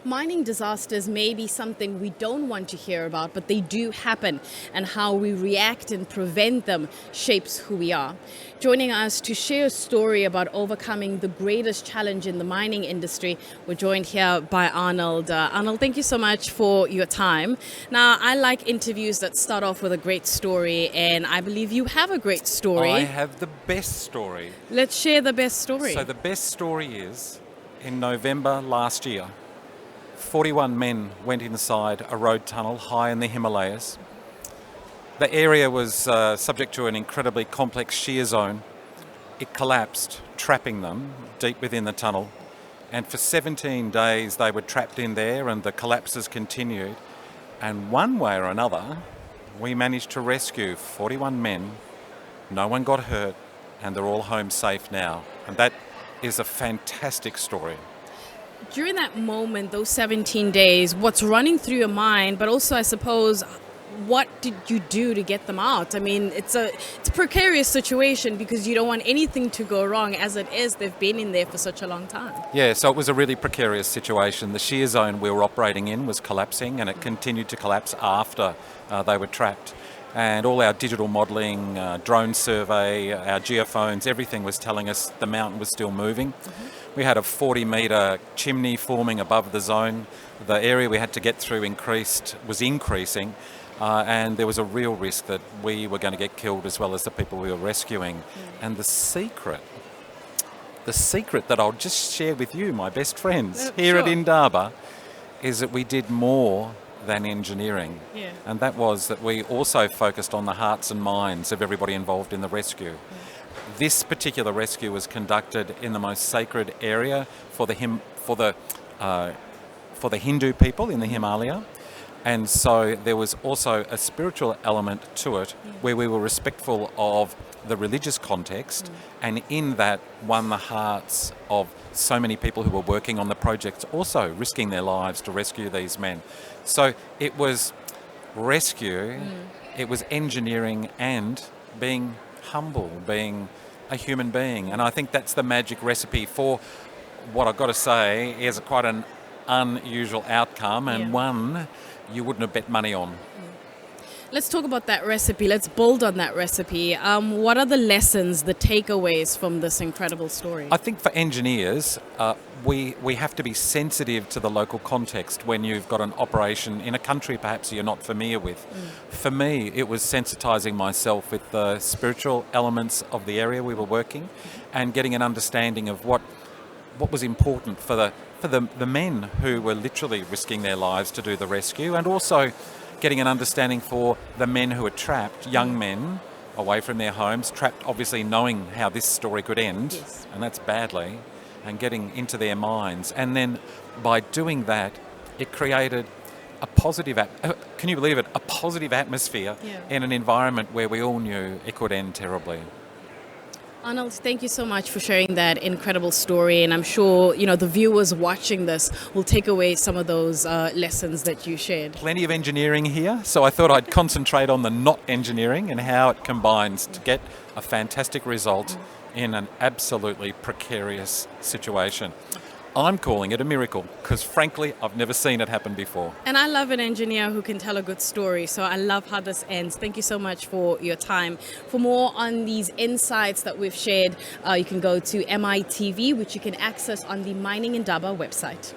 Mining disasters may be something we don't want to hear about, but they do happen, and how we react and prevent them shapes who we are. Joining us to share a story about overcoming the greatest challenge in the mining industry, we're joined here by Arnold. Arnold, thank you so much for your time. Now, I like interviews that start off with a great story, and I believe you have a great story. I have the best story. Let's share the best story. So the best story is, in November last year, 41 men went inside a road tunnel high in the Himalayas. The area was subject to an incredibly complex shear zone. It collapsed, trapping them deep within the tunnel. And for 17 days they were trapped in there, and the collapses continued. And one way or another, we managed to rescue 41 men. No one got hurt, and they're all home safe now. And that is a fantastic story. During that moment, those 17 days, what's running through your mind, but also, I suppose, what did you do to get them out? I mean, it's a precarious situation because you don't want anything to go wrong. As it is, they've been in there for such a long time. Yeah, so it was a really precarious situation. The shear zone we were operating in was collapsing, and it continued to collapse after they were trapped. And all our digital modelling, drone survey, our geophones, everything was telling us the mountain was still moving. Mm-hmm. We had a 40-metre chimney forming above the zone. The area we had to get through was increasing, and there was a real risk that we were going to get killed as well as the people we were rescuing. And the secret that I'll just share with you, my best friends, here at Indaba, is that we did more than engineering. Yeah. And that was that we also focused on the hearts and minds of everybody involved in the rescue. Yeah. This particular rescue was conducted in the most sacred area for the Hindu people in the Himalaya, and so there was also a spiritual element to it where we were respectful of the religious context, and in that won the hearts of so many people who were working on the projects, also risking their lives to rescue these men. So it was rescue, it was engineering, and being humble, being a human being. And I think that's the magic recipe for what I've got to say is quite an unusual outcome, and one you wouldn't have bet money on. Let's talk about that recipe. Let's build on that recipe. What are the lessons, the takeaways from this incredible story? I think for engineers, we have to be sensitive to the local context when you've got an operation in a country perhaps you're not familiar with. For me, it was sensitizing myself with the spiritual elements of the area we were working, and getting an understanding of what was important for the men who were literally risking their lives to do the rescue, and also getting an understanding for the men who were trapped, young men away from their homes, trapped, obviously knowing how this story could end, and that's badly, and getting into their minds. And then by doing that, it created a positive, can you believe it, a positive atmosphere in an environment where we all knew it could end terribly. Arnold, thank you so much for sharing that incredible story, and I'm sure the viewers watching this will take away some of those lessons that you shared. Plenty of engineering here, so I thought I'd concentrate on the not engineering and how it combines to get a fantastic result in an absolutely precarious situation. I'm calling it a miracle because, frankly, I've never seen it happen before. And I love an engineer who can tell a good story, so I love how this ends. Thank you so much for your time. For more on these insights that we've shared, you can go to MITV, which you can access on the Mining Indaba website.